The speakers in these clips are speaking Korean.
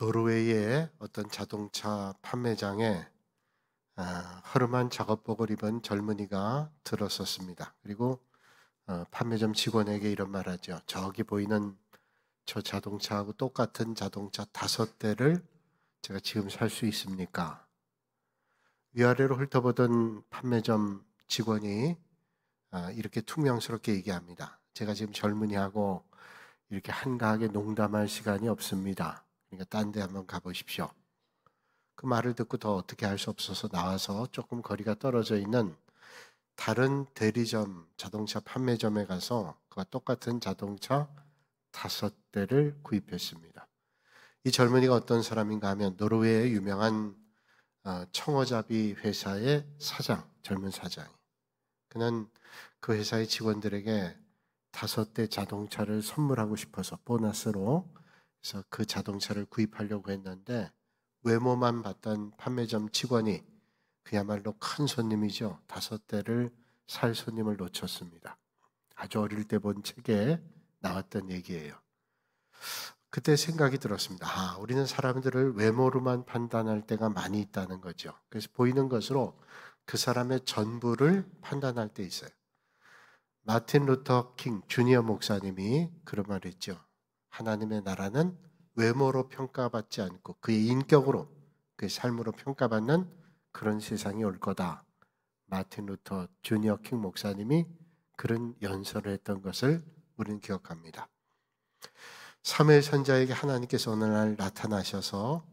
노르웨이의 어떤 자동차 판매장에 허름한 작업복을 입은 젊은이가 들어섰습니다. 그리고 판매점 직원에게 이런 말하죠. 저기 보이는 저 자동차하고 똑같은 자동차 5대를 제가 지금 살 수 있습니까? 위아래로 훑어보던 판매점 직원이 이렇게 퉁명스럽게 얘기합니다. 제가 지금 젊은이하고 이렇게 한가하게 농담할 시간이 없습니다. 그러니까 딴 데 한번 가보십시오. 그 말을 듣고 더 어떻게 할 수 없어서 나와서 조금 거리가 떨어져 있는 다른 대리점, 자동차 판매점에 가서 그와 똑같은 자동차 5대를 구입했습니다. 이 젊은이가 어떤 사람인가 하면 노르웨이의 유명한 청어잡이 회사의 사장, 젊은 사장. 그는 그 회사의 직원들에게 5대 자동차를 선물하고 싶어서 보너스로 그래서 그 자동차를 구입하려고 했는데 외모만 봤던 판매점 직원이 그야말로 큰 손님이죠. 5대를 살 손님을 놓쳤습니다. 아주 어릴 때 본 책에 나왔던 얘기예요. 그때 생각이 들었습니다. 우리는 사람들을 외모로만 판단할 때가 많이 있다는 거죠. 그래서 보이는 것으로 그 사람의 전부를 판단할 때 있어요. 마틴 루터 킹 주니어 목사님이 그런 말을 했죠. 하나님의 나라는 외모로 평가받지 않고 그의 인격으로, 그의 삶으로 평가받는 그런 세상이 올 거다. 마틴 루터 주니어 킹 목사님이 그런 연설을 했던 것을 우리는 기억합니다. 사무엘 선지자에게 하나님께서 어느 날 나타나셔서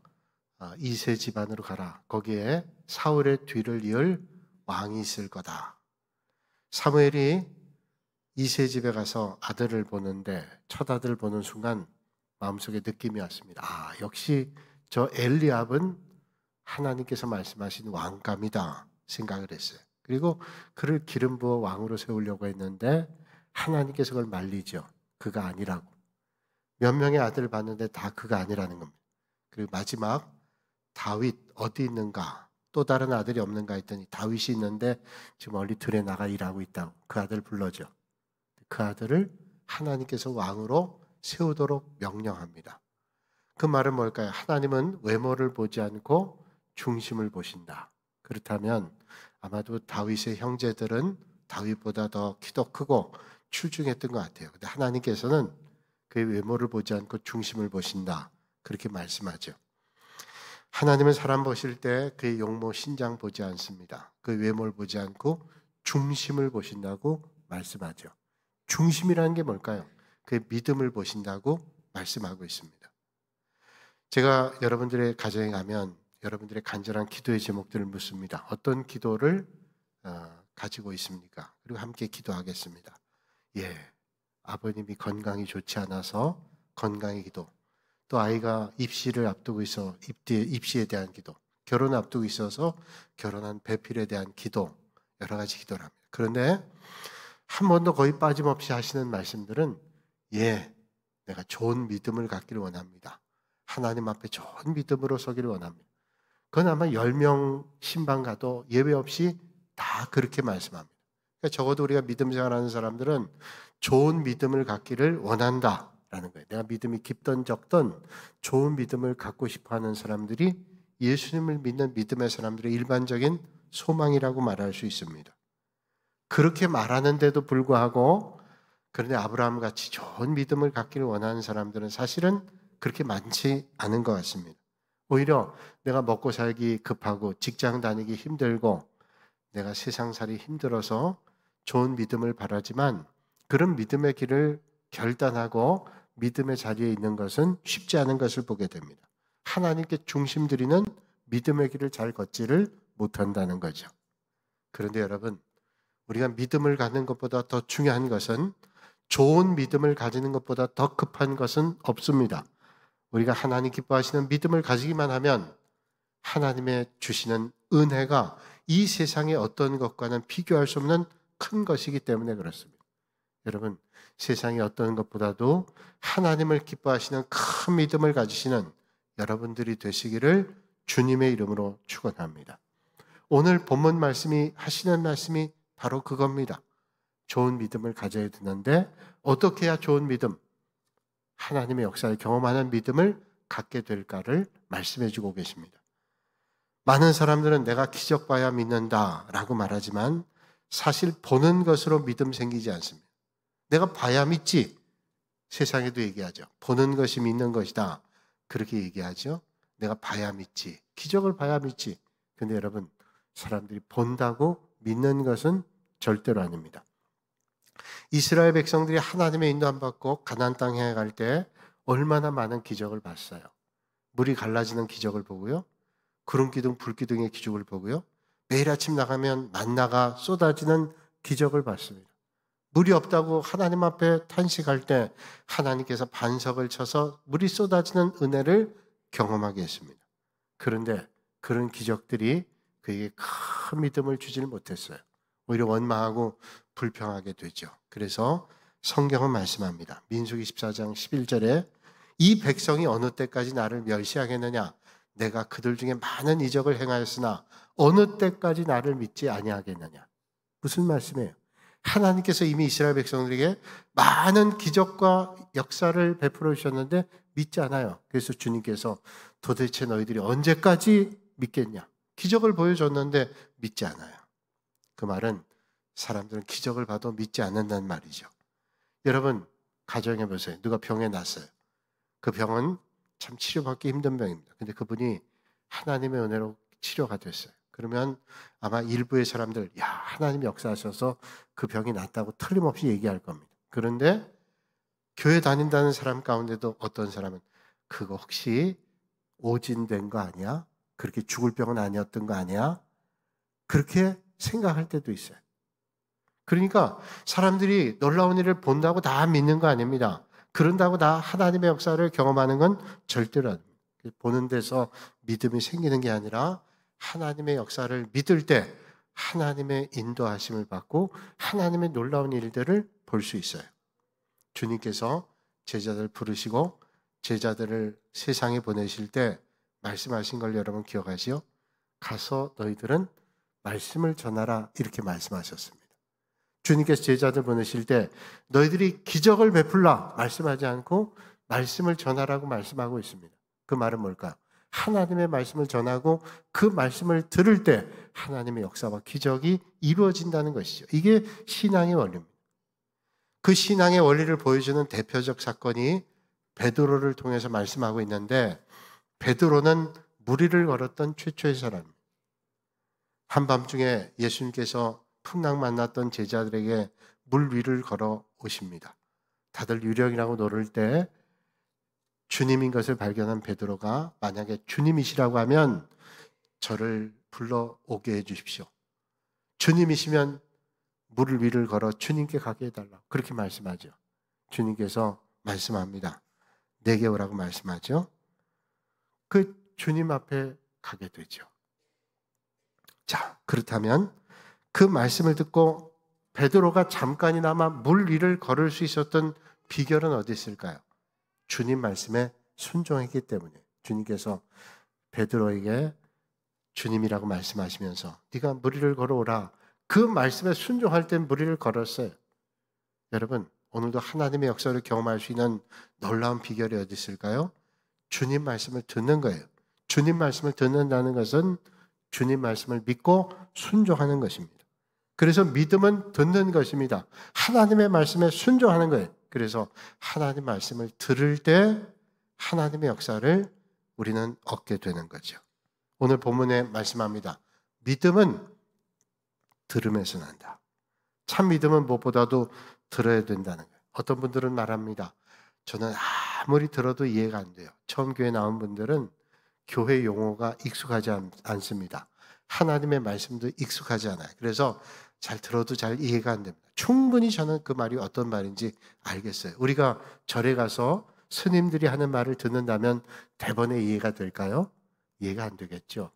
이세 집안으로 가라. 거기에 사울의 뒤를 이을 왕이 있을 거다. 사무엘이 이세 집에 가서 아들을 보는데 첫 아들을 보는 순간 마음속에 느낌이 왔습니다. 역시 저 엘리압은 하나님께서 말씀하신 왕감이다 생각을 했어요. 그리고 그를 기름 부어 왕으로 세우려고 했는데 하나님께서 그걸 말리죠. 그가 아니라고. 몇 명의 아들을 봤는데 다 그가 아니라는 겁니다. 그리고 마지막 다윗 어디 있는가? 또 다른 아들이 없는가 했더니 다윗이 있는데 지금 멀리 들에 나가 일하고 있다고 그 아들 불러죠. 그 아들을 하나님께서 왕으로 세우도록 명령합니다. 그 말은 뭘까요? 하나님은 외모를 보지 않고 중심을 보신다. 그렇다면 아마도 다윗의 형제들은 다윗보다 더 키도 크고 출중했던 것 같아요. 근데 하나님께서는 그의 외모를 보지 않고 중심을 보신다. 그렇게 말씀하죠. 하나님은 사람 보실 때 그의 용모 신장 보지 않습니다. 그의 외모를 보지 않고 중심을 보신다고 말씀하죠. 중심이라는 게 뭘까요? 그의 믿음을 보신다고 말씀하고 있습니다. 제가 여러분들의 가정에 가면 여러분들의 간절한 기도의 제목들을 묻습니다. 어떤 기도를 가지고 있습니까? 그리고 함께 기도하겠습니다. 아버님이 건강이 좋지 않아서 건강의 기도, 또 아이가 입시를 앞두고 있어 입시에 대한 기도, 결혼 앞두고 있어서 결혼한 배필에 대한 기도, 여러 가지 기도를 합니다. 그런데 한 번도 거의 빠짐없이 하시는 말씀들은 내가 좋은 믿음을 갖기를 원합니다. 하나님 앞에 좋은 믿음으로 서기를 원합니다. 그건 아마 10명 신방 가도 예외 없이 다 그렇게 말씀합니다. 그러니까 적어도 우리가 믿음 생활하는 사람들은 좋은 믿음을 갖기를 원한다라는 거예요. 내가 믿음이 깊든 적든 좋은 믿음을 갖고 싶어하는 사람들이 예수님을 믿는 믿음의 사람들의 일반적인 소망이라고 말할 수 있습니다. 그렇게 말하는데도 불구하고 그런데 아브라함 같이 좋은 믿음을 갖기를 원하는 사람들은 사실은 그렇게 많지 않은 것 같습니다. 오히려 내가 먹고 살기 급하고 직장 다니기 힘들고 내가 세상살이 힘들어서 좋은 믿음을 바라지만 그런 믿음의 길을 결단하고 믿음의 자리에 있는 것은 쉽지 않은 것을 보게 됩니다. 하나님께 중심 드리는 믿음의 길을 잘 걷지를 못한다는 거죠. 그런데 여러분, 우리가 믿음을 갖는 것보다 더 중요한 것은 좋은 믿음을 가지는 것보다 더 급한 것은 없습니다. 우리가 하나님 기뻐하시는 믿음을 가지기만 하면 하나님의 주시는 은혜가 이 세상의 어떤 것과는 비교할 수 없는 큰 것이기 때문에 그렇습니다. 여러분, 세상의 어떤 것보다도 하나님을 기뻐하시는 큰 믿음을 가지시는 여러분들이 되시기를 주님의 이름으로 축원합니다. 오늘 본문 말씀이 하시는 말씀이 바로 그겁니다. 좋은 믿음을 가져야 되는데 어떻게 해야 좋은 믿음, 하나님의 역사를 경험하는 믿음을 갖게 될까를 말씀해 주고 계십니다. 많은 사람들은 내가 기적 봐야 믿는다라고 말하지만 사실 보는 것으로 믿음 생기지 않습니다. 내가 봐야 믿지. 세상에도 얘기하죠. 보는 것이 믿는 것이다. 그렇게 얘기하죠. 내가 봐야 믿지. 기적을 봐야 믿지. 근데 여러분, 사람들이 본다고 믿는 것은 절대로 아닙니다. 이스라엘 백성들이 하나님의 인도 안 받고 가나안 땅에 갈 때 얼마나 많은 기적을 봤어요. 물이 갈라지는 기적을 보고요. 구름 기둥, 불 기둥의 기적을 보고요. 매일 아침 나가면 만나가 쏟아지는 기적을 봤습니다. 물이 없다고 하나님 앞에 탄식할 때 하나님께서 반석을 쳐서 물이 쏟아지는 은혜를 경험하게 했습니다. 그런데 그런 기적들이 그에게 큰 믿음을 주질 못했어요. 오히려 원망하고 불평하게 되죠. 그래서 성경은 말씀합니다. 민수기 14장 11절에 이 백성이 어느 때까지 나를 멸시하겠느냐? 내가 그들 중에 많은 이적을 행하였으나 어느 때까지 나를 믿지 아니하겠느냐? 무슨 말씀이에요? 하나님께서 이미 이스라엘 백성들에게 많은 기적과 역사를 베풀어 주셨는데 믿지 않아요. 그래서 주님께서 도대체 너희들이 언제까지 믿겠냐? 기적을 보여줬는데 믿지 않아요. 그 말은 사람들은 기적을 봐도 믿지 않는다는 말이죠. 여러분, 가정해 보세요. 누가 병에 났어요. 그 병은 참 치료받기 힘든 병입니다. 근데 그분이 하나님의 은혜로 치료가 됐어요. 그러면 아마 일부의 사람들, 야, 하나님이 역사하셔서 그 병이 낫다고 틀림없이 얘기할 겁니다. 그런데 교회 다닌다는 사람 가운데도 어떤 사람은 그거 혹시 오진된 거 아니야? 그렇게 죽을 병은 아니었던 거 아니야? 그렇게 생각할 때도 있어요. 그러니까 사람들이 놀라운 일을 본다고 다 믿는 거 아닙니다. 그런다고 다 하나님의 역사를 경험하는 건 절대로 아닙니다. 보는 데서 믿음이 생기는 게 아니라 하나님의 역사를 믿을 때 하나님의 인도하심을 받고 하나님의 놀라운 일들을 볼 수 있어요. 주님께서 제자들 부르시고 제자들을 세상에 보내실 때 말씀하신 걸 여러분 기억하시죠? 가서 너희들은 말씀을 전하라 이렇게 말씀하셨습니다. 주님께서 제자들 보내실 때 너희들이 기적을 베풀라 말씀하지 않고 말씀을 전하라고 말씀하고 있습니다. 그 말은 뭘까요? 하나님의 말씀을 전하고 그 말씀을 들을 때 하나님의 역사와 기적이 이루어진다는 것이죠. 이게 신앙의 원리입니다. 그 신앙의 원리를 보여주는 대표적 사건이 베드로를 통해서 말씀하고 있는데 베드로는 무리를 걸었던 최초의 사람입니다. 한밤중에 예수님께서 풍랑 만났던 제자들에게 물 위를 걸어 오십니다. 다들 유령이라고 노를 때 주님인 것을 발견한 베드로가 만약에 주님이시라고 하면 저를 불러오게 해주십시오. 주님이시면 물 위를 걸어 주님께 가게 해달라. 그렇게 말씀하죠. 주님께서 말씀합니다. 내게 오라고 말씀하죠. 그 주님 앞에 가게 되죠. 자, 그렇다면 그 말씀을 듣고 베드로가 잠깐이나마 물 위를 걸을 수 있었던 비결은 어디 있을까요? 주님 말씀에 순종했기 때문에 주님께서 베드로에게 주님이라고 말씀하시면서 네가 물 위를 걸어오라. 그 말씀에 순종할 때 물 위를 걸었어요. 여러분, 오늘도 하나님의 역사를 경험할 수 있는 놀라운 비결이 어디 있을까요? 주님 말씀을 듣는 거예요. 주님 말씀을 듣는다는 것은 주님 말씀을 믿고 순종하는 것입니다. 그래서 믿음은 듣는 것입니다. 하나님의 말씀에 순종하는 거예요. 그래서 하나님 말씀을 들을 때 하나님의 역사를 우리는 얻게 되는 거죠. 오늘 본문에 말씀합니다. 믿음은 들음에서 난다. 참 믿음은 무엇보다도 들어야 된다는 거예요. 어떤 분들은 말합니다. 저는 아무리 들어도 이해가 안 돼요. 처음 교회 나온 분들은 교회 용어가 익숙하지 않습니다. 하나님의 말씀도 익숙하지 않아요. 그래서 잘 들어도 잘 이해가 안 됩니다. 충분히 저는 그 말이 어떤 말인지 알겠어요. 우리가 절에 가서 스님들이 하는 말을 듣는다면 대번에 이해가 될까요? 이해가 안 되겠죠.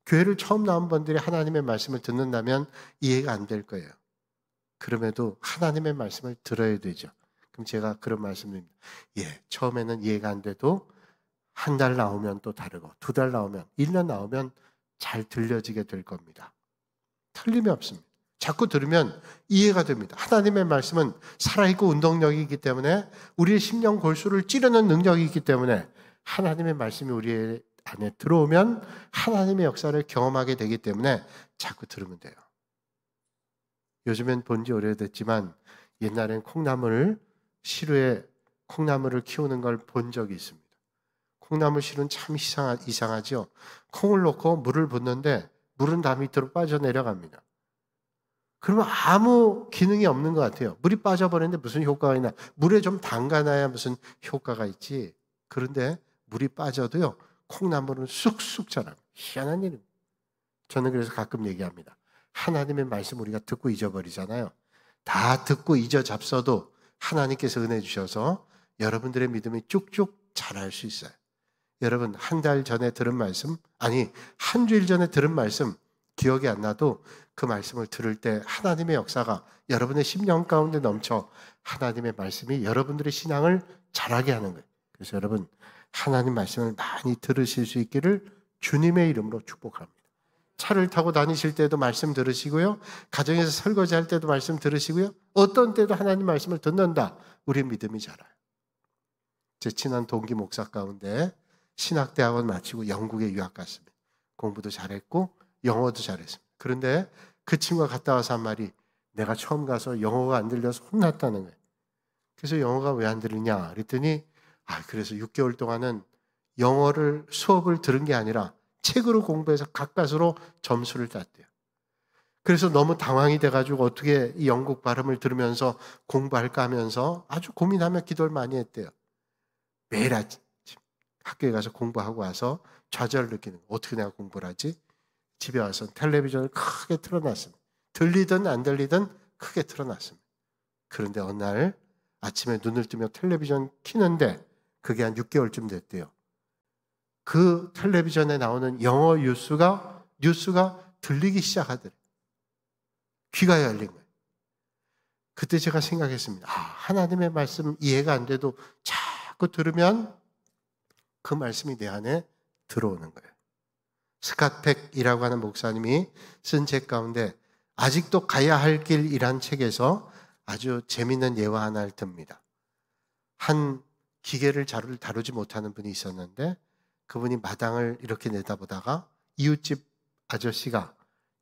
교회를 처음 나온 분들이 하나님의 말씀을 듣는다면 이해가 안 될 거예요. 그럼에도 하나님의 말씀을 들어야 되죠. 그럼 제가 그런 말씀드립니다. 처음에는 이해가 안 돼도 한 달 나오면 또 다르고 2달 나오면 1년 나오면 잘 들려지게 될 겁니다. 틀림이 없습니다. 자꾸 들으면 이해가 됩니다. 하나님의 말씀은 살아있고 운동력이 있기 때문에 우리의 심령 골수를 찌르는 능력이 있기 때문에 하나님의 말씀이 우리 안에 들어오면 하나님의 역사를 경험하게 되기 때문에 자꾸 들으면 돼요. 요즘엔 본 지 오래됐지만 옛날엔 시루에 콩나물을 키우는 걸 본 적이 있습니다. 콩나물 실은 참 이상하죠. 콩을 넣고 물을 붓는데 물은 다 밑으로 빠져내려갑니다. 그러면 아무 기능이 없는 것 같아요. 물이 빠져버리는데 무슨 효과가 있나? 물에 좀 담가놔야 무슨 효과가 있지. 그런데 물이 빠져도요, 콩나물은 쑥쑥 자랍니다. 희한한 일입니다. 저는 그래서 가끔 얘기합니다. 하나님의 말씀 우리가 듣고 잊어버리잖아요. 다 듣고 잊어잡숴도 하나님께서 은혜 주셔서 여러분들의 믿음이 쭉쭉 자랄 수 있어요. 여러분, 한 달 전에 들은 말씀, 아니 한 주일 전에 들은 말씀 기억이 안 나도 그 말씀을 들을 때 하나님의 역사가 여러분의 심령 가운데 넘쳐 하나님의 말씀이 여러분들의 신앙을 자라게 하는 거예요. 그래서 여러분, 하나님 말씀을 많이 들으실 수 있기를 주님의 이름으로 축복합니다. 차를 타고 다니실 때도 말씀 들으시고요. 가정에서 설거지할 때도 말씀 들으시고요. 어떤 때도 하나님 말씀을 듣는다. 우리의 믿음이 자라요. 제 친한 동기 목사 가운데 신학대학원 마치고 영국에 유학 갔습니다. 공부도 잘했고 영어도 잘했습니다. 그런데 그 친구가 갔다 와서 한 말이 내가 처음 가서 영어가 안 들려서 혼났다는 거예요. 그래서 영어가 왜 안 들리냐 그랬더니 그래서 6개월 동안은 수업을 들은 게 아니라 책으로 공부해서 가까스로 점수를 땄대요. 그래서 너무 당황이 돼가지고 어떻게 이 영국 발음을 들으면서 공부할까 하면서 아주 고민하며 기도를 많이 했대요. 매일 아침 학교에 가서 공부하고 와서 좌절을 느끼는 거예요. 어떻게 내가 공부를 하지? 집에 와서 텔레비전을 크게 틀어놨습니다. 들리든 안 들리든 크게 틀어놨습니다. 그런데 어느 날 아침에 눈을 뜨며 텔레비전 켜는데 그게 한 6개월쯤 됐대요. 그 텔레비전에 나오는 영어 뉴스가 들리기 시작하더래요. 귀가 열린 거예요. 그때 제가 생각했습니다. 하나님의 말씀 이해가 안 돼도 자꾸 들으면 그 말씀이 내 안에 들어오는 거예요. 스캇 팩이라고 하는 목사님이 쓴 책 가운데 아직도 가야 할 길이란 책에서 아주 재미있는 예화 하나를 듭니다. 한 기계를 잘 다루지 못하는 분이 있었는데 그분이 마당을 이렇게 내다보다가 이웃집 아저씨가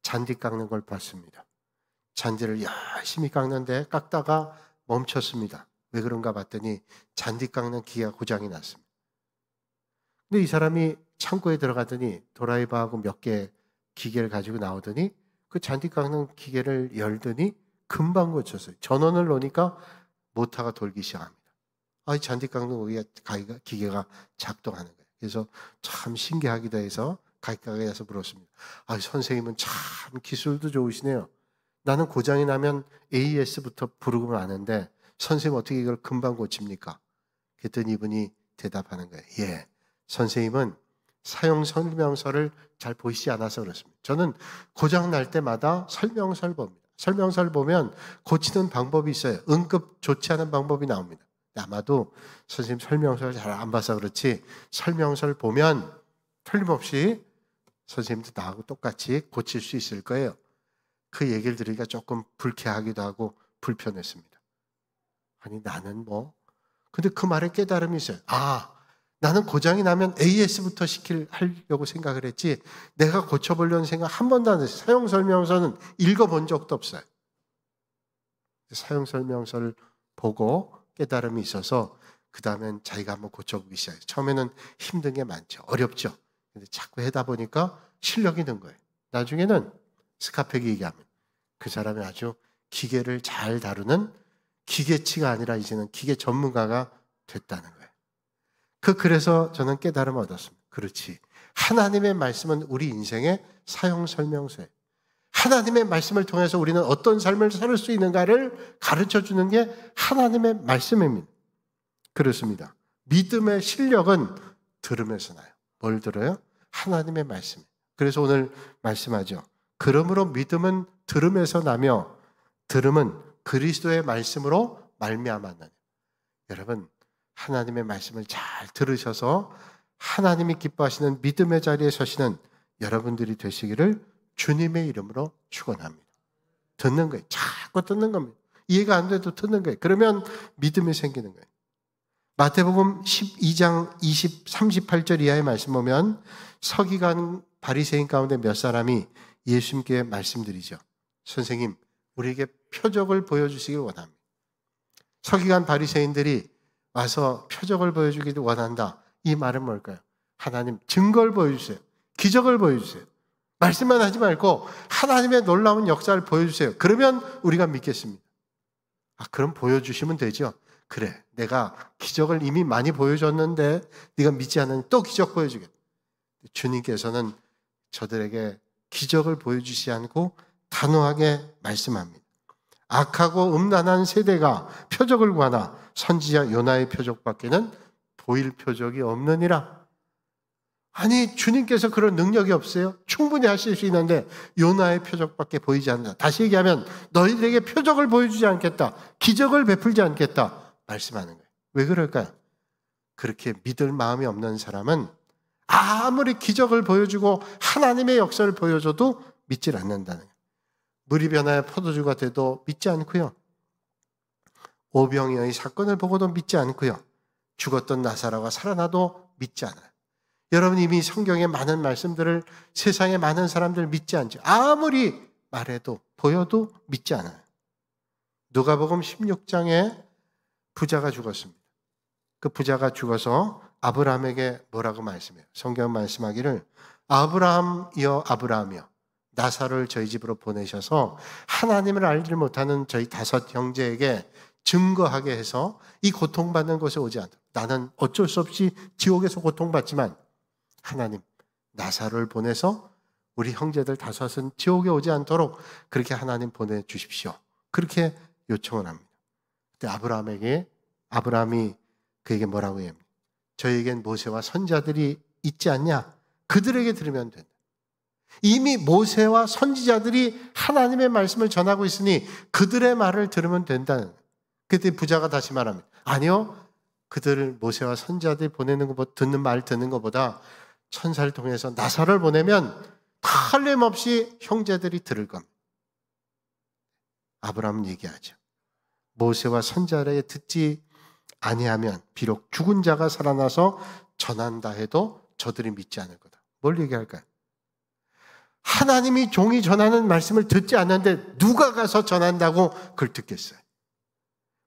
잔디 깎는 걸 봤습니다. 잔디를 열심히 깎는데 깎다가 멈췄습니다. 왜 그런가 봤더니 잔디 깎는 기계가 고장이 났습니다. 근데 이 사람이 창고에 들어가더니 드라이버하고 몇 개 기계를 가지고 나오더니 그 잔디 깎는 기계를 열더니 금방 고쳤어요. 전원을 놓으니까 모터가 돌기 시작합니다. 이 잔디 깎는 기계가 작동하는 거예요. 그래서 참 신기하기도 해서 가게에 가서 물었습니다. 선생님은 참 기술도 좋으시네요. 나는 고장이 나면 AS부터 부르고 아는데 선생님 어떻게 이걸 금방 고칩니까? 그랬더니 이분이 대답하는 거예요. 예, 선생님은 사용 설명서를 잘 보시지 않아서 그렇습니다. 저는 고장 날 때마다 설명서를 봅니다. 설명서를 보면 고치는 방법이 있어요. 응급 좋지 않은 방법이 나옵니다. 아마도 선생님 설명서를 잘 안 봐서 그렇지 설명서를 보면 틀림없이 선생님도 나하고 똑같이 고칠 수 있을 거예요. 그 얘기를 들으니까 조금 불쾌하기도 하고 불편했습니다. 나는 근데 그 말에 깨달음이 있어요. 나는 고장이 나면 AS부터 하려고 생각을 했지 내가 고쳐보려는 생각 한 번도 안 했어요. 사용 설명서는 읽어본 적도 없어요. 사용 설명서를 보고 깨달음이 있어서 그 다음엔 자기가 한번 고쳐보기 시작해요. 처음에는 힘든 게 많죠. 어렵죠. 근데 자꾸 하다 보니까 실력이 는 거예요. 나중에는 스카펙이 얘기하면 그 사람이 아주 기계를 잘 다루는 기계치가 아니라 이제는 기계 전문가가 됐다는 거예요. 그래서 저는 깨달음을 얻었습니다. 그렇지. 하나님의 말씀은 우리 인생의 사용 설명서예요. 하나님의 말씀을 통해서 우리는 어떤 삶을 살 수 있는가를 가르쳐 주는 게 하나님의 말씀입니다. 그렇습니다. 믿음의 실력은 들음에서 나요. 뭘 들어요? 하나님의 말씀. 그래서 오늘 말씀하죠. 그러므로 믿음은 들음에서 나며 들음은 그리스도의 말씀으로 말미암았느냐. 여러분, 하나님의 말씀을 잘 들으셔서 하나님이 기뻐하시는 믿음의 자리에 서시는 여러분들이 되시기를 주님의 이름으로 축원합니다. 듣는 거예요. 자꾸 듣는 겁니다. 이해가 안 돼도 듣는 거예요. 그러면 믿음이 생기는 거예요. 마태복음 12장 38절 이하의 말씀 보면 서기관 바리새인 가운데 몇 사람이 예수님께 말씀드리죠. 선생님, 우리에게 표적을 보여주시길 원합니다. 서기관 바리새인들이 와서 표적을 보여주기를 원한다. 이 말은 뭘까요? 하나님, 증거를 보여주세요. 기적을 보여주세요. 말씀만 하지 말고 하나님의 놀라운 역사를 보여주세요. 그러면 우리가 믿겠습니다. 그럼 보여주시면 되죠. 그래, 내가 기적을 이미 많이 보여줬는데 네가 믿지 않으니 또 기적 보여주겠다. 주님께서는 저들에게 기적을 보여주시지 않고 단호하게 말씀합니다. 악하고 음란한 세대가 표적을 구하나 선지자 요나의 표적밖에는 보일 표적이 없느니라. 아니, 주님께서 그런 능력이 없어요? 충분히 하실 수 있는데 요나의 표적밖에 보이지 않는다. 다시 얘기하면 너희들에게 표적을 보여주지 않겠다. 기적을 베풀지 않겠다. 말씀하는 거예요. 왜 그럴까요? 그렇게 믿을 마음이 없는 사람은 아무리 기적을 보여주고 하나님의 역사를 보여줘도 믿질 않는다는 거예요. 물이 변하여 포도주가 돼도 믿지 않고요. 오병이어의 사건을 보고도 믿지 않고요. 죽었던 나사로가 살아나도 믿지 않아요. 여러분 이미 성경의 많은 말씀들을 세상의 많은 사람들 믿지 않죠. 아무리 말해도 보여도 믿지 않아요. 누가복음 16장에 부자가 죽었습니다. 그 부자가 죽어서 아브라함에게 뭐라고 말씀해요? 성경은 말씀하기를 아브라함이여 아브라함이여 나사로를 저희 집으로 보내셔서 하나님을 알지 못하는 저희 5 형제에게 증거하게 해서 이 고통받는 곳에 오지 않도록. 나는 어쩔 수 없이 지옥에서 고통받지만 하나님 나사로를 보내서 우리 형제들 5은 지옥에 오지 않도록 그렇게 하나님 보내주십시오. 그렇게 요청을 합니다. 그때 아브라함이 그에게 뭐라고 해요? 저에겐 모세와 선지자들이 있지 않냐? 그들에게 들으면 된다. 이미 모세와 선지자들이 하나님의 말씀을 전하고 있으니 그들의 말을 들으면 된다는. 그때 부자가 다시 말합니다. 아니요, 그들을 모세와 선지자들이 보내는 것보다 듣는 것보다 천사를 통해서 나사로를 보내면 틀림없이 형제들이 들을 겁니다. 아브라함은 얘기하죠. 모세와 선지자에게 듣지 아니하면 비록 죽은 자가 살아나서 전한다 해도 저들이 믿지 않을 거다. 뭘 얘기할까요? 하나님이 종이 전하는 말씀을 듣지 않는데 누가 가서 전한다고 그걸 듣겠어요?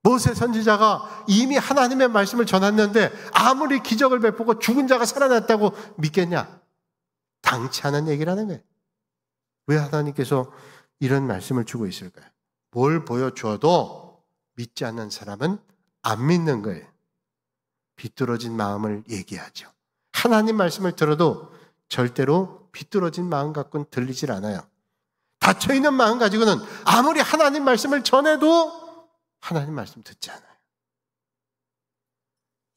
모세 선지자가 이미 하나님의 말씀을 전했는데 아무리 기적을 베푸고 죽은 자가 살아났다고 믿겠냐? 당치 않은 얘기라는 거예요. 왜 하나님께서 이런 말씀을 주고 있을까요? 뭘 보여주어도 믿지 않는 사람은 안 믿는 거예요. 비뚤어진 마음을 얘기하죠. 하나님 말씀을 들어도 절대로 비뚤어진 마음 갖고는 들리질 않아요. 닫혀있는 마음 가지고는 아무리 하나님 말씀을 전해도 하나님 말씀 듣지 않아요.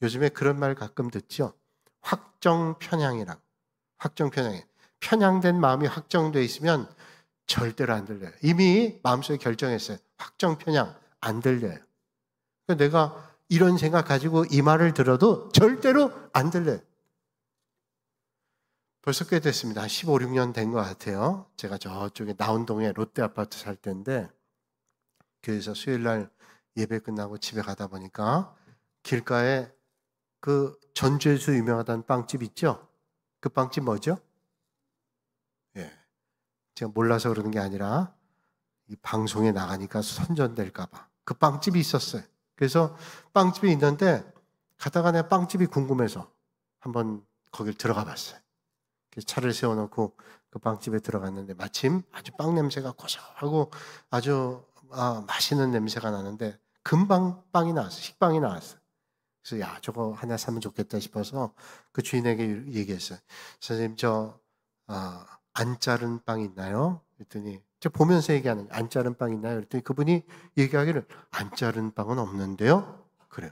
요즘에 그런 말 가끔 듣죠. 확정편향이라고. 확정편향이. 편향된 마음이 확정되어 있으면 절대로 안 들려요. 이미 마음속에 결정했어요. 확정편향 안 들려요. 내가 이런 생각 가지고 이 말을 들어도 절대로 안 들려요. 벌써 꽤 됐습니다. 한 15, 16년 된 것 같아요. 제가 저쪽에 나운동에 롯데아파트 살 때인데 교회에서 수요일날 예배 끝나고 집에 가다 보니까 길가에 그 전주에서 유명하다는 빵집 있죠? 그 빵집 뭐죠? 예, 제가 몰라서 그러는 게 아니라 이 방송에 나가니까 선전될까 봐 그 빵집이 있었어요. 그래서 빵집이 있는데 가다가 내가 빵집이 궁금해서 한번 거길 들어가 봤어요. 그래서 차를 세워놓고 그 빵집에 들어갔는데 마침 아주 빵 냄새가 고소하고 아주 맛있는 냄새가 나는데 금방 빵이 나왔어요. 식빵이 나왔어요. 그래서 야, 저거 하나 사면 좋겠다 싶어서 그 주인에게 얘기했어요. 선생님, 저 안 자른 빵 있나요? 그랬더니 저 보면서 얘기하는 안 자른 빵 있나요? 그랬더니 그분이 얘기하기를 안 자른 빵은 없는데요? 그래요.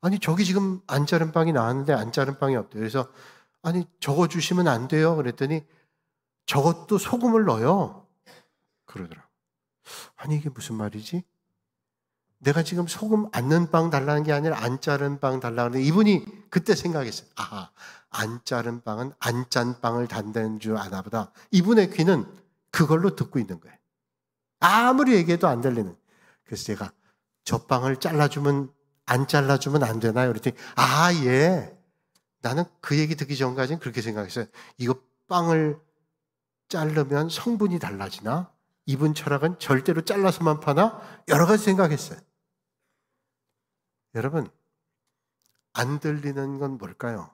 아니, 저기 지금 안 자른 빵이 나왔는데 안 자른 빵이 없대요. 그래서 아니, 저거 주시면 안 돼요? 그랬더니 저것도 소금을 넣어요. 그러더라고요. 아니, 이게 무슨 말이지? 내가 지금 소금 안 넣은 빵 달라는 게 아니라 안 자른 빵 달라는 데 이분이 그때 생각했어요. 아하, 안 자른 빵은 안 짠 빵을 단다는 줄 아나 보다. 이분의 귀는 그걸로 듣고 있는 거예요. 아무리 얘기해도 안 들리는. 그래서 제가 저 빵을 잘라주면 안 잘라주면 안 되나요? 그랬더니 예. 나는 그 얘기 듣기 전까지는 그렇게 생각했어요. 이거 빵을 자르면 성분이 달라지나? 이분 철학은 절대로 잘라서만 파나? 여러 가지 생각했어요. 여러분, 안 들리는 건 뭘까요?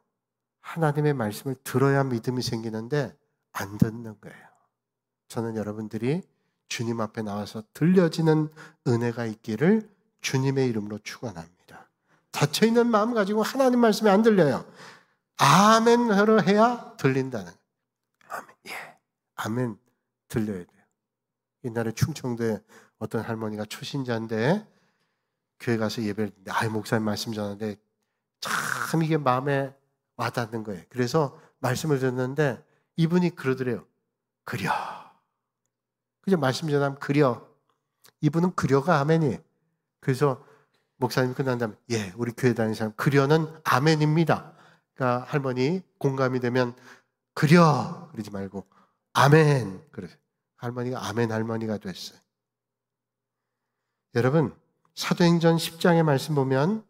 하나님의 말씀을 들어야 믿음이 생기는데 안 듣는 거예요. 저는 여러분들이 주님 앞에 나와서 들려지는 은혜가 있기를 주님의 이름으로 축원합니다. 닫혀있는 마음 가지고 하나님 말씀이 안 들려요. 아멘 하러 해야 들린다는 거예요. 아멘. 예. 아멘 들려야 돼요. 옛날에 충청도에 어떤 할머니가 초신자인데 교회 가서 예배를 듣는데 목사님 말씀 전하는데 참 이게 마음에 와닿는 거예요. 그래서 말씀을 듣는데 이분이 그러더래요. 그려. 그냥 말씀 전하면 그려. 이분은 그려가 아멘이에요. 그래서 목사님 끝난 다음에 우리 교회 다니는 사람 그려는 아멘입니다. 그러니까 할머니 공감이 되면 그려 그러지 말고 아멘 그러세요. 할머니가 아멘 할머니가 됐어요. 여러분 사도행전 10장의 말씀 보면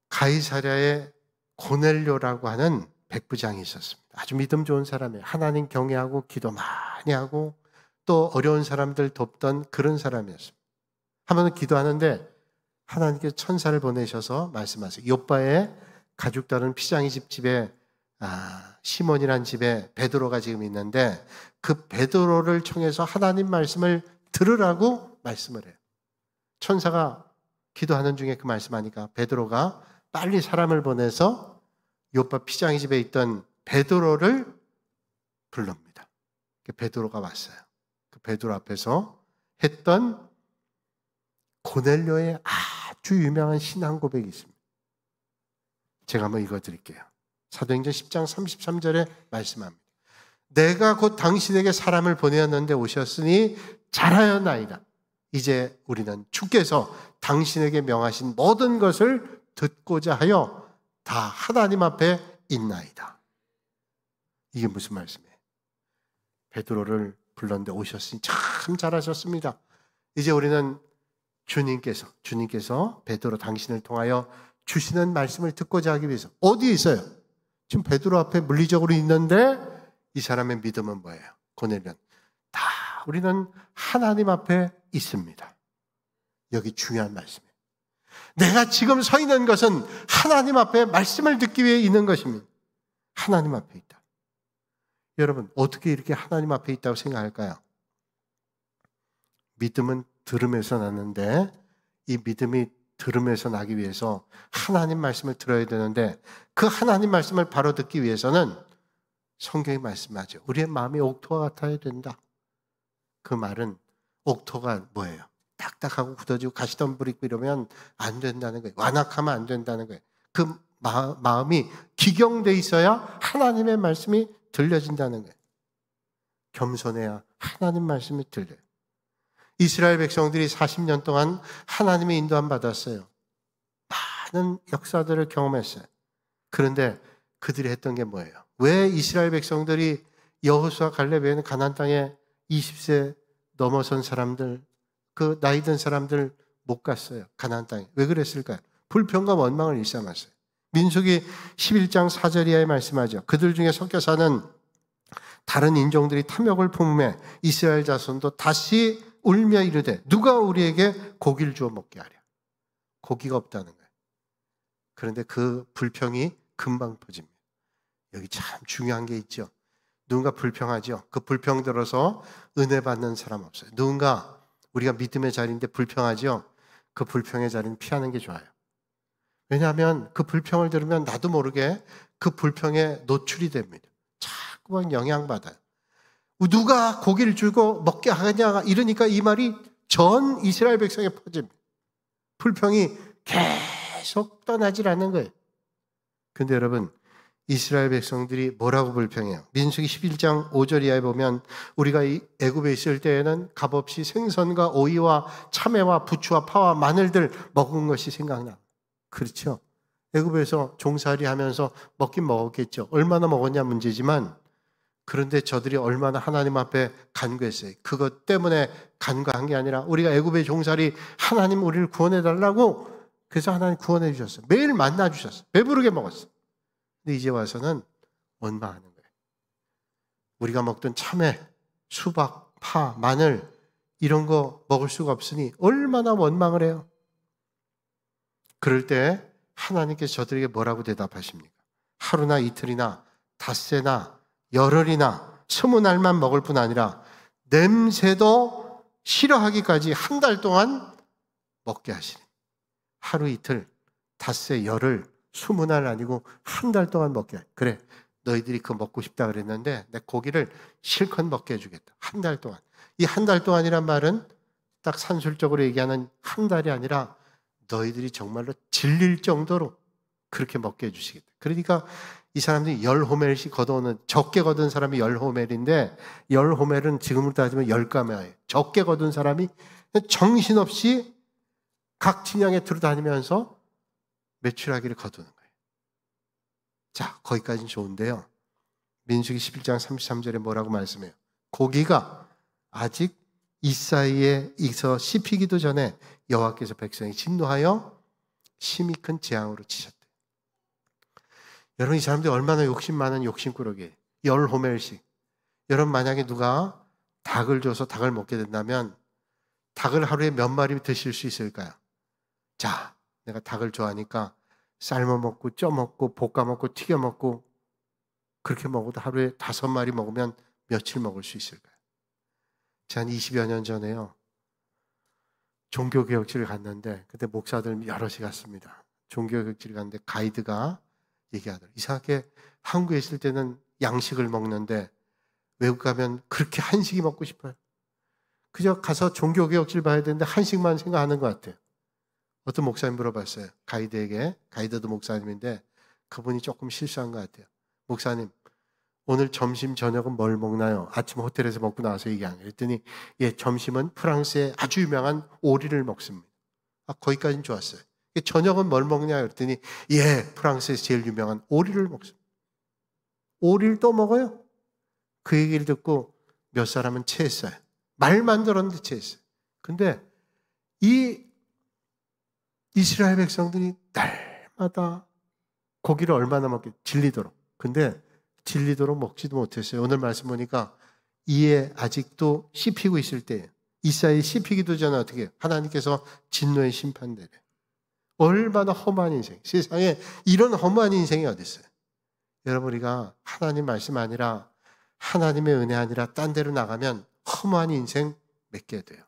가이사랴에 고넬료라고 하는 백부장이 있었습니다. 아주 믿음 좋은 사람이에요. 하나님 경외하고 기도 많이 하고 또 어려운 사람들 돕던 그런 사람이었습니다. 한 번은 기도하는데 하나님께서 천사를 보내셔서 말씀하세요. 요바에 가죽 다른 피장이 집에 시몬이란 집에 베드로가 지금 있는데 그 베드로를 통해서 하나님 말씀을 들으라고 말씀을 해요. 천사가 기도하는 중에 그 말씀하니까 베드로가 빨리 사람을 보내서 요바 피장이 집에 있던 베드로를 부릅니다. 베드로가 왔어요. 그 베드로 앞에서 했던 고넬료의 아주 유명한 신앙 고백이 있습니다. 제가 한번 읽어드릴게요. 사도행전 10장 33절에 말씀합니다. 내가 곧 당신에게 사람을 보내었는데 오셨으니 잘하였나이다. 이제 우리는 주께서 당신에게 명하신 모든 것을 듣고자 하여 다 하나님 앞에 있나이다. 이게 무슨 말씀이에요? 베드로를 불렀는데 오셨으니 참 잘하셨습니다. 이제 우리는 주님께서 베드로 당신을 통하여 주시는 말씀을 듣고자 하기 위해서 어디에 있어요? 지금 베드로 앞에 물리적으로 있는데 이 사람의 믿음은 뭐예요? 고넬료는 다 우리는 하나님 앞에 있습니다. 여기 중요한 말씀이에요. 내가 지금 서 있는 것은 하나님 앞에 말씀을 듣기 위해 있는 것입니다. 하나님 앞에 있다. 여러분 어떻게 이렇게 하나님 앞에 있다고 생각할까요? 믿음은 들음에서 났는데 이 믿음이 들음에서 나기 위해서 하나님 말씀을 들어야 되는데 그 하나님 말씀을 바로 듣기 위해서는 성경이 말씀하죠. 우리의 마음이 옥토와 같아야 된다. 그 말은 옥토가 뭐예요? 딱딱하고 굳어지고 가시덤불 있고 이러면 안 된다는 거예요. 완악하면 안 된다는 거예요. 그 마음이 기경돼 있어야 하나님의 말씀이 들려진다는 거예요. 겸손해야 하나님 말씀이 들려요. 이스라엘 백성들이 40년 동안 하나님의 인도함 받았어요. 많은 역사들을 경험했어요. 그런데 그들이 했던 게 뭐예요? 왜 이스라엘 백성들이 여호수아 갈렙 외에는 가나안 땅에 20세 넘어선 사람들, 그 나이 든 사람들 못 갔어요. 가나안 땅에. 왜 그랬을까요? 불평과 원망을 일삼았어요. 민수기 11장 4절 이하에 말씀하죠. 그들 중에 섞여 사는 다른 인종들이 탐욕을 품음에 이스라엘 자손도 다시 울며 이르되 누가 우리에게 고기를 주어 먹게 하랴. 고기가 없다는 거예요. 그런데 그 불평이 금방 퍼집니다. 여기 참 중요한 게 있죠. 누군가 불평하죠. 그 불평 들어서 은혜 받는 사람 없어요. 누군가 우리가 믿음의 자리인데 불평하죠. 그 불평의 자리는 피하는 게 좋아요. 왜냐하면 그 불평을 들으면 나도 모르게 그 불평에 노출이 됩니다. 자꾸만 영향받아요. 누가 고기를 주고 먹게 하냐 이러니까 이 말이 전 이스라엘 백성에 퍼집니다. 불평이 계속 떠나질 않는 거예요. 그런데 여러분 이스라엘 백성들이 뭐라고 불평해요? 민수기 11장 5절 이하에 보면 우리가 이 애굽에 있을 때에는 값없이 생선과 오이와 참외와 부추와 파와 마늘들 먹은 것이 생각나. 그렇죠? 애굽에서 종살이 하면서 먹긴 먹었겠죠. 얼마나 먹었냐 문제지만 그런데 저들이 얼마나 하나님 앞에 간구했어요. 그것 때문에 간구한 게 아니라 우리가 애굽의 종살이 하나님 우리를 구원해 달라고 그래서 하나님 구원해 주셨어요. 매일 만나 주셨어요. 배부르게 먹었어요. 근데 이제 와서는 원망하는 거예요. 우리가 먹던 참외, 수박, 파, 마늘 이런 거 먹을 수가 없으니 얼마나 원망을 해요. 그럴 때 하나님께서 저들에게 뭐라고 대답하십니까? 하루나 이틀이나 닷새나 열흘이나 20날만 먹을 뿐 아니라 냄새도 싫어하기까지 한 달 동안 먹게 하시니. 하루 이틀, 닷새, 열흘, 20날 아니고 한 달 동안 먹게 하시니. 그래, 너희들이 그거 먹고 싶다 그랬는데 내 고기를 실컷 먹게 해주겠다. 한 달 동안. 이 한 달 동안이란 말은 딱 산술적으로 얘기하는 한 달이 아니라 너희들이 정말로 질릴 정도로 그렇게 먹게 해주시겠다. 그러니까 이 사람들이 10호멜씩 걷어오는, 적게 거둔 사람이 10호멜인데 10호멜은 지금으로 따지면 10가마예요. 적게 거둔 사람이 정신없이 각 진영에 들어다니면서 매출하기를 거두는 거예요. 자, 거기까지는 좋은데요. 민수기 11장 33절에 뭐라고 말씀해요? 고기가 아직 이 사이에 익어 씹히기도 전에 여호와께서 백성이 진노하여 심히 큰 재앙으로 치셨대요. 여러분, 이 사람들이 얼마나 욕심 많은 욕심꾸러기예요. 10호멜씩. 여러분, 만약에 누가 닭을 줘서 닭을 먹게 된다면 닭을 하루에 몇 마리 드실 수 있을까요? 자, 내가 닭을 좋아하니까 삶아 먹고 쪄 먹고 볶아 먹고 튀겨 먹고 그렇게 먹어도 하루에 5마리 먹으면 며칠 먹을 수 있을까요? 제가 한 20여 년 전에요, 종교개혁지를 갔는데 그때 목사들 여럿이 갔습니다. 종교개혁지를 갔는데 가이드가 얘기하더라고요. 이상하게 한국에 있을 때는 양식을 먹는데 외국 가면 그렇게 한식이 먹고 싶어요. 그저 가서 종교개혁지를 봐야 되는데 한식만 생각하는 것 같아요. 어떤 목사님 물어봤어요. 가이드에게. 가이드도 목사님인데 그분이 조금 실수한 것 같아요. 목사님, 오늘 점심 저녁은 뭘 먹나요? 아침 호텔에서 먹고 나와서 얘기한 거예요. 그랬더니 예, 점심은 프랑스의 아주 유명한 오리를 먹습니다. 아, 거기까지는 좋았어요. 저녁은 뭘 먹냐 그랬더니 예, 프랑스에서 제일 유명한 오리를 먹습니다. 오리를 또 먹어요? 그 얘기를 듣고 몇 사람은 체했어요. 말만 들었는데 체했어요. 근데 이 이스라엘 백성들이 날마다 고기를 얼마나 먹게 질리도록. 근데 질리도록 먹지도 못했어요. 오늘 말씀 보니까 이에 아직도 씹히고 있을 때, 이 사이에 씹히기도 전에 어떻게 해요? 하나님께서 진노의 심판대래. 얼마나 험한 인생. 세상에 이런 험한 인생이 어디 있어요? 여러분, 우리가 하나님 말씀 아니라 하나님의 은혜 아니라 딴 데로 나가면 허무한 인생 맺게 돼요.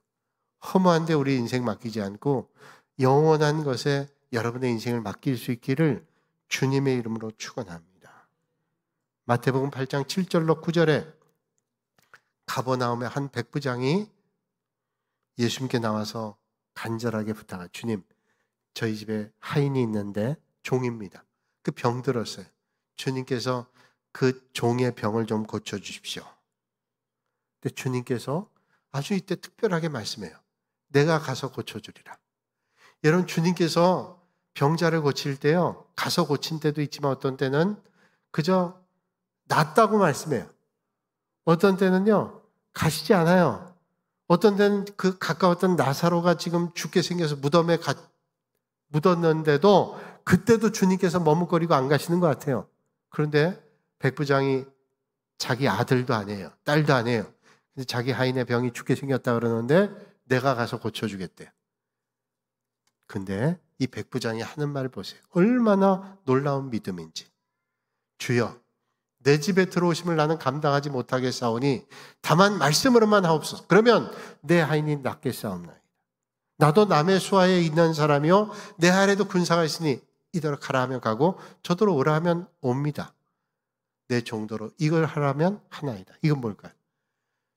허무한데 우리 인생 맡기지 않고 영원한 것에 여러분의 인생을 맡길 수 있기를 주님의 이름으로 축원합니다. 마태복음 8장 7절로 9절에 가버나움의 한 백부장이 예수님께 나와서 간절하게 부탁해요. 주님, 저희 집에 하인이 있는데 종입니다. 그 병 들었어요. 주님께서 그 종의 병을 좀 고쳐주십시오. 근데 주님께서 아주 이때 특별하게 말씀해요. 내가 가서 고쳐주리라. 여러분, 주님께서 병자를 고칠 때요, 가서 고친 때도 있지만 어떤 때는 그저 낫다고 말씀해요. 어떤 때는요, 가시지 않아요. 어떤 때는 그 가까웠던 나사로가 지금 죽게 생겨서 무덤에 묻었는데도 그때도 주님께서 머뭇거리고 안 가시는 것 같아요. 그런데 백부장이 자기 아들도 아니에요. 딸도 아니에요. 근데 자기 하인의 병이 죽게 생겼다 그러는데 내가 가서 고쳐주겠대요. 근데 이 백부장이 하는 말 보세요. 얼마나 놀라운 믿음인지. 주여, 내 집에 들어오심을 나는 감당하지 못하겠사오니 다만 말씀으로만 하옵소서. 그러면 내 하인이 낫겠사옵나이다. 나도 남의 수하에 있는 사람이요 내 아래도 군사가 있으니 이대로 가라 하면 가고 저더러 오라 하면 옵니다. 내 정도로 이걸 하라면 하나이다. 이건 뭘까요?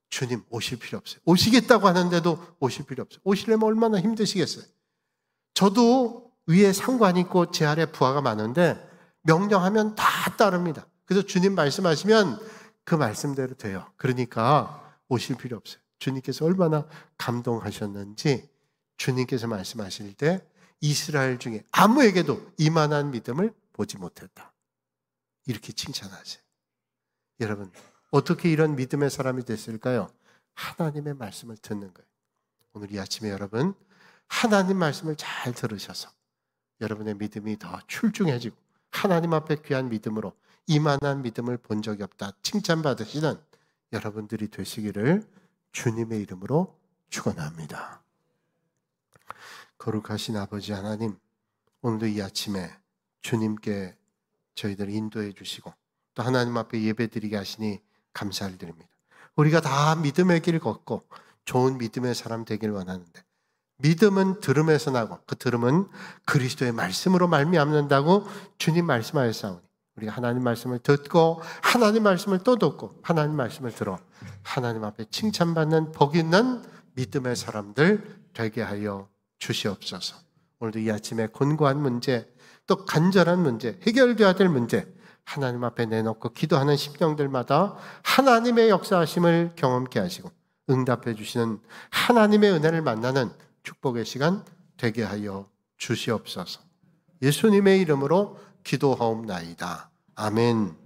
주님, 오실 필요 없어요. 오시겠다고 하는데도 오실 필요 없어요. 오시려면 얼마나 힘드시겠어요. 저도 위에 상관이 있고 제 아래 부하가 많은데 명령하면 다 따릅니다. 그래서 주님 말씀하시면 그 말씀대로 돼요. 그러니까 오실 필요 없어요. 주님께서 얼마나 감동하셨는지 주님께서 말씀하실 때 이스라엘 중에 아무에게도 이만한 믿음을 보지 못했다. 이렇게 칭찬하세요. 여러분, 어떻게 이런 믿음의 사람이 됐을까요? 하나님의 말씀을 듣는 거예요. 오늘 이 아침에 여러분, 하나님 말씀을 잘 들으셔서 여러분의 믿음이 더 출중해지고 하나님 앞에 귀한 믿음으로 이만한 믿음을 본 적이 없다 칭찬받으시는 여러분들이 되시기를 주님의 이름으로 축원합니다. 거룩하신 아버지 하나님, 오늘도 이 아침에 주님께 저희들을 인도해 주시고 또 하나님 앞에 예배드리게 하시니 감사를 드립니다. 우리가 다 믿음의 길 걷고 좋은 믿음의 사람 되길 원하는데 믿음은 들음에서 나고 그 들음은 그리스도의 말씀으로 말미암는다고 주님 말씀하셨사오니 우리가 하나님 말씀을 듣고 하나님 말씀을 또 듣고 하나님 말씀을 들어 하나님 앞에 칭찬받는 복 있는 믿음의 사람들 되게 하여 주시옵소서. 오늘도 이 아침에 곤고한 문제 또 간절한 문제 해결되어야 될 문제 하나님 앞에 내놓고 기도하는 심령들마다 하나님의 역사하심을 경험케 하시고 응답해 주시는 하나님의 은혜를 만나는 축복의 시간 되게 하여 주시옵소서. 예수님의 이름으로 기도하옵나이다. 아멘.